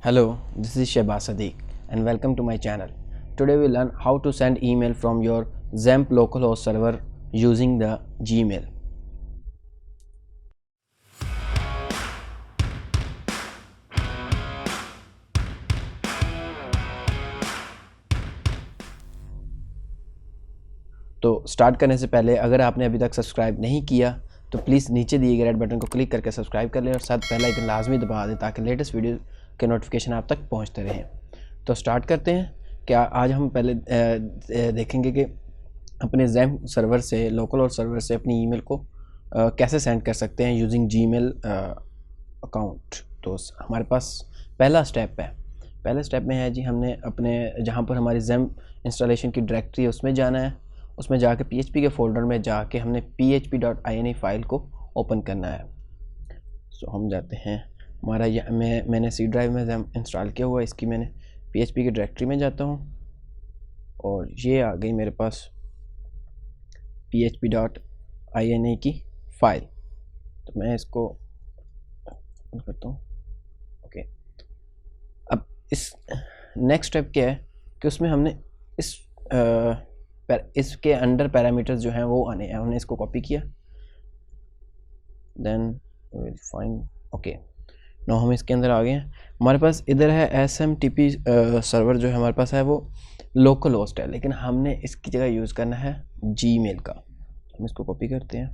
Hello, this is Shehbaz Sadiq and welcome to my channel. Today we learn how to send email from your XAMPP localhost server using the Gmail. तो start करने से पहले अगर आपने अभी तक subscribe नहीं किया तो प्लीज़ नीचे दिए गए रेड बटन को क्लिक करके सब्सक्राइब कर लें और साथ बेल आइकन लाजमी दबा दें ताकि लेटेस्ट वीडियो के नोटिफिकेशन आप तक पहुंचते रहें। तो स्टार्ट करते हैं। क्या आज हम पहले देखेंगे कि अपने XAMPP सर्वर से लोकल और सर्वर से अपनी ईमेल को कैसे सेंड कर सकते हैं यूजिंग जीमेल अकाउंट। तो हमारे पास पहला स्टेप है। पहले स्टेप में है जी, हमने अपने जहाँ पर हमारी XAMPP इंस्टॉलेशन की डायरेक्टरी है उसमें जाना है। उसमें जाके PHP के फोल्डर में जाके हमने php.ini फाइल को ओपन करना है। सो हम जाते हैं, हमारा मैंने C ड्राइव में XAMPP इंस्टॉल किया हुआ, इसकी मैंने PHP की डायरेक्टरी में जाता हूँ और ये आ गई मेरे पास php.ini की फ़ाइल। तो मैं इसको ओपन करता हूँ। ओके, अब इस नेक्स्ट स्टेप क्या है कि उसमें हमने इसके अंडर पैरामीटर्स जो हैं वो आने हैं। हमने इसको कॉपी किया, then will find okay no हम इसके अंदर आ गए हैं। हमारे पास इधर है SMTP सर्वर जो है हमारे पास है वो लोकल होस्ट है, लेकिन हमने इसकी जगह यूज़ करना है जीमेल का। हम इसको कॉपी करते हैं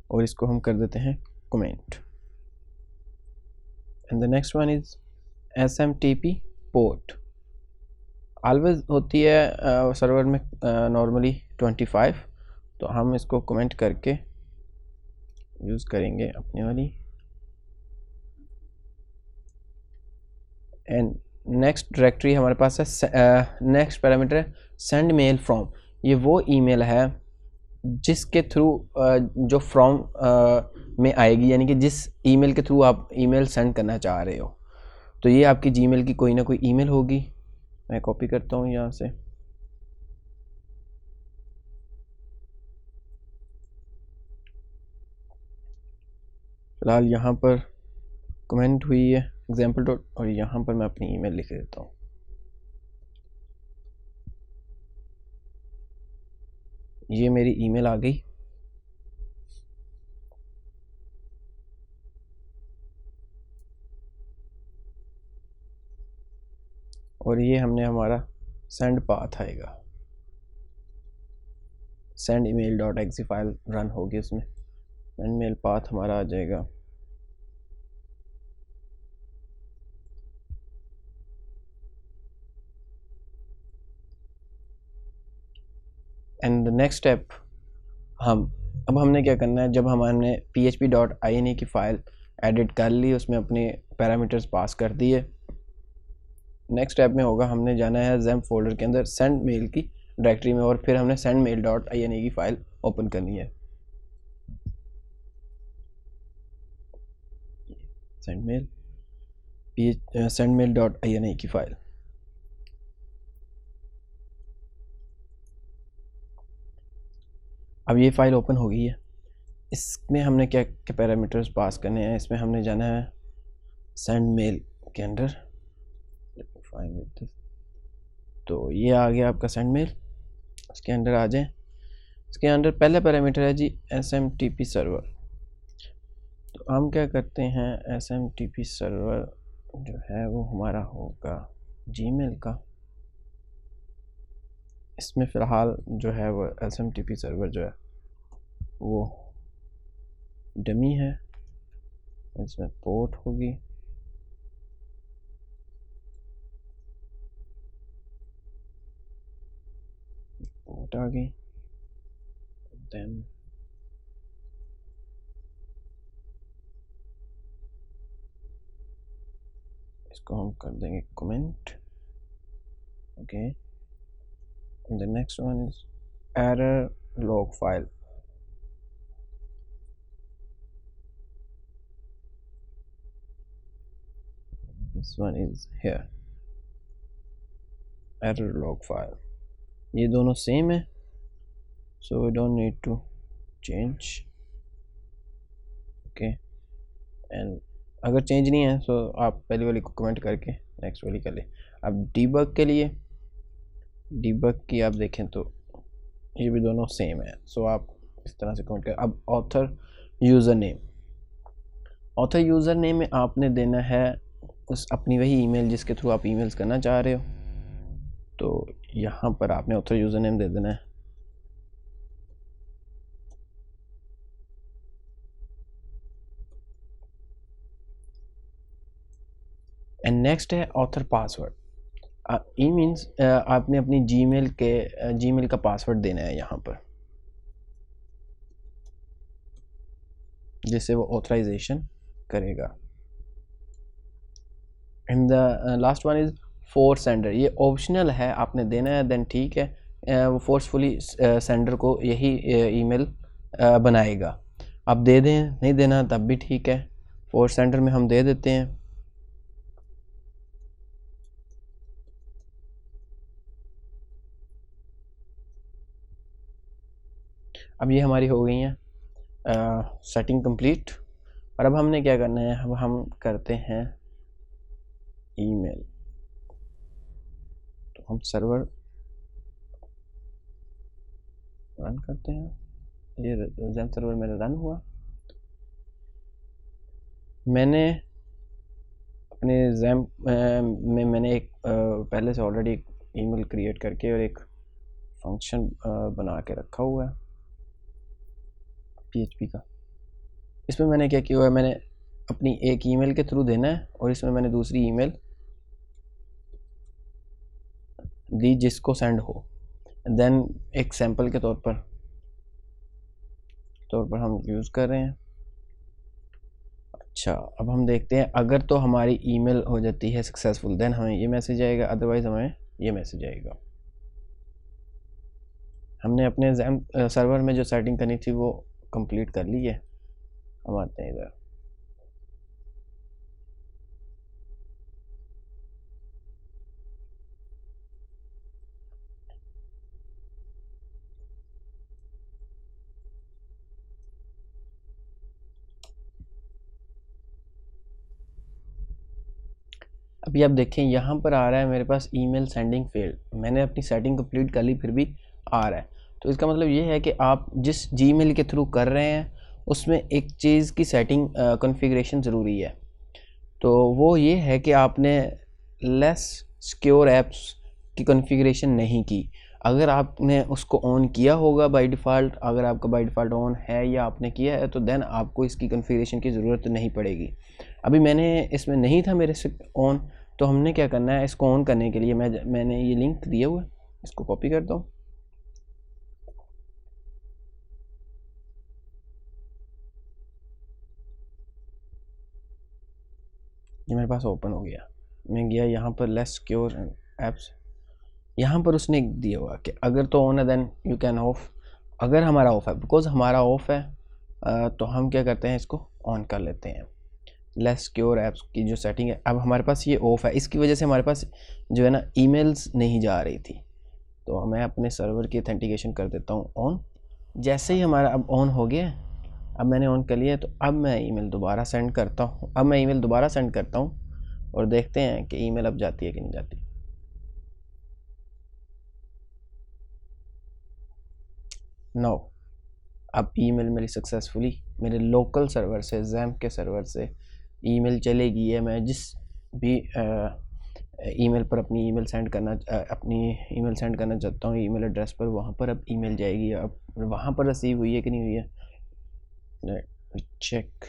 और इसको हम कर देते हैं comment. And the next one is SMTP port always होती है सर्वर में नॉर्मली 25, तो हम इसको कमेंट करके यूज़ करेंगे अपनी वाली। एंड नेक्स्ट डायरेक्टरी हमारे पास है, नेक्स्ट पैरामीटर है सेंड मेल फ्रॉम। ये वो ईमेल है जिसके थ्रू जो फ्रॉम में आएगी, यानी कि जिस ईमेल के थ्रू आप ईमेल सेंड करना चाह रहे हो। तो ये आपकी जीमेल की कोई ना कोई ईमेल होगी। मैं कॉपी करता हूँ यहाँ से, फिलहाल यहाँ पर कमेंट हुई है एग्जाम्पल डॉट, और यहाँ पर मैं अपनी ईमेल लिख देता हूँ। ये मेरी ईमेल आ गई। और ये हमने हमारा सेंड पाथ आएगा, send email dot exe file run होगी, उसमें सेंड मेल पाथ हमारा आ जाएगा। एंड द नेक्स्ट स्टेप अब हमने क्या करना है, जब हमने php.ini की फ़ाइल एडिट कर ली, उसमें अपने पैरामीटर्स पास कर दिए, नेक्स्ट स्टेप में होगा हमने जाना है XAMPP फोल्डर के अंदर सेंड मेल की डायरेक्टरी में, और फिर हमने सेंड मेल डॉट ini की फ़ाइल ओपन करनी है। सेंड मेल डॉट ini की फ़ाइल। अब ये फ़ाइल ओपन हो गई है। इसमें हमने क्या क्या पैरामीटर्स पास करने हैं, इसमें हमने जाना है सेंड मेल के अंदर। तो ये आ गया आपका सेंड मेल, इसके अंदर आ जाए। इसके अंदर पहला पैरामीटर है जी SMTP सर्वर। तो हम क्या करते हैं, SMTP सर्वर जो है वो हमारा होगा जीमेल का। इसमें फ़िलहाल जो है वो SMTP सर्वर जो है वो डमी है, इसमें पोर्ट होगी पोर्ट आ गई। देन इसको हम कर देंगे comment. Okay, the next one is error log file. This one is here, error log file. ये दोनों सेम है, so we don't need to change, okay. And अगर चेंज नहीं है तो आप पहली वाली को कमेंट करके नेक्स्ट वाली कर लें। अब डीबग के लिए, डीबग की आप देखें तो ये भी दोनों सेम है, सो आप इस तरह से कमेंट करें। अब author user name, author user name में आपने देना है उस अपनी वही ईमेल जिसके थ्रू आप ईमेल्स करना चाह रहे हो। तो यहाँ पर आपने ऑथर यूज़र नेम दे देना है। एंड नेक्स्ट है ऑथर पासवर्ड। ई मीन्स आपने अपनी जीमेल का पासवर्ड देना है यहाँ पर, जिससे वो ऑथराइजेशन करेगा। And the last one is for sender, ये ऑप्शनल है, आपने देना है देन ठीक है। वो फोर्सफुली सेंडर को यही ईमेल बनाएगा। आप दे दें, नहीं देना तब भी ठीक है। फॉर सेंडर में हम दे देते हैं। अब ये हमारी हो गई हैं सेटिंग कंप्लीट। और अब हमने क्या करना है, अब हम करते हैं ईमेल। तो हम सर्वर रन करते हैं। ये ज़ैम सर्वर मेरा रन हुआ। मैंने अपने ज़ैम में मैंने एक पहले से ऑलरेडी एक ईमेल क्रिएट करके और एक फंक्शन बना के रखा हुआ है PHP का। इसमें मैंने क्या किया हुआ है, मैंने अपनी एक ईमेल के थ्रू देना है और इसमें मैंने दूसरी ईमेल दी जिसको सेंड हो। देन एक सैंपल के तौर पर हम यूज़ कर रहे हैं। अच्छा, अब हम देखते हैं अगर तो हमारी ईमेल हो जाती है सक्सेसफुल देन हमें ये मैसेज आएगा, अदरवाइज़ हमें ये मैसेज आएगा। हमने अपने ज़ैम सर्वर में जो सेटिंग करनी थी वो कंप्लीट कर ली है। हम आते हैं इधर। अभी आप देखें यहाँ पर आ रहा है मेरे पास ईमेल सेंडिंग फेल्ड। मैंने अपनी सेटिंग कंप्लीट कर ली फिर भी आ रहा है। तो इसका मतलब ये है कि आप जिस जीमेल के थ्रू कर रहे हैं उसमें एक चीज़ की सेटिंग कॉन्फ़िगरेशन ज़रूरी है। तो वो ये है कि आपने लेस सिक्योर ऐप्स की कॉन्फ़िगरेशन नहीं की। अगर आपने उसको ऑन किया होगा बाय डिफ़ॉल्ट, अगर आपका बाय डिफ़ॉल्ट ऑन है या आपने किया है तो देन आपको इसकी कॉन्फ़िगरेशन की ज़रूरत नहीं पड़ेगी। अभी मैंने इसमें नहीं था मेरे से ऑन, तो हमने क्या करना है, इसको ऑन करने के लिए मैंने ये लिंक दिया हुआ है, इसको कॉपी करता हूँ। ये मेरे पास ओपन हो गया। मैं गया यहाँ पर लेस सिक्योर ऐप्स, यहाँ पर उसने दिया हुआ कि अगर तो ऑन है देन यू कैन ऑफ। अगर हमारा ऑफ है, बिकॉज हमारा ऑफ है तो हम क्या करते हैं, इसको ऑन कर लेते हैं। लेस सिक्योर ऐप्स की जो सेटिंग है, अब हमारे पास ये ऑफ है, इसकी वजह से हमारे पास जो है ना ईमेल्स नहीं जा रही थी। तो मैं अपने सर्वर की ऑथेंटिकेशन कर देता हूँ ऑन। जैसे ही हमारा अब ऑन हो गया, अब मैंने ऑन कर लिया, तो अब मैं ईमेल दोबारा सेंड करता हूँ। अब मैं ईमेल दोबारा सेंड करता हूँ और देखते हैं कि ईमेल अब जाती है कि नहीं जाती। नो, अब ईमेल मेरी सक्सेसफुली मेरे लोकल सर्वर से, ज़ैम के सर्वर से ईमेल चलेगी है। मैं जिस भी ईमेल पर अपनी ईमेल सेंड करना चाहता हूँ ईमेल एड्रेस पर, वहाँ पर अब ईमेल जाएगी। अब वहाँ पर रिसीव हुई है कि नहीं हुई है, चेक।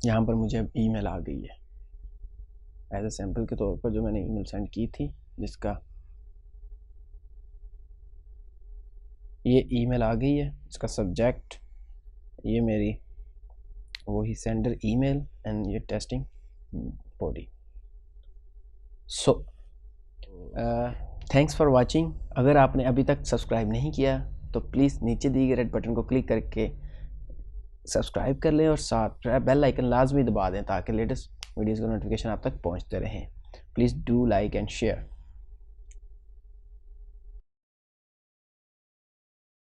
यहाँ पर मुझे अब ईमेल आ गई है एज ए सैम्पल के तौर पर, जो मैंने ईमेल सेंड की थी, जिसका ये ईमेल आ गई है। इसका सब्जेक्ट ये मेरी वही सेंडर ईमेल एंड ये testing body. So thanks for watching. अगर आपने अभी तक सब्सक्राइब नहीं किया तो प्लीज़ नीचे दिए गए रेड बटन को क्लिक करके सब्सक्राइब कर लें और साथ बेल आइकन लाजमी दबा दें ताकि लेटेस्ट वीडियोज़ का नोटिफिकेशन आप तक पहुँचते रहें। Please do like and share.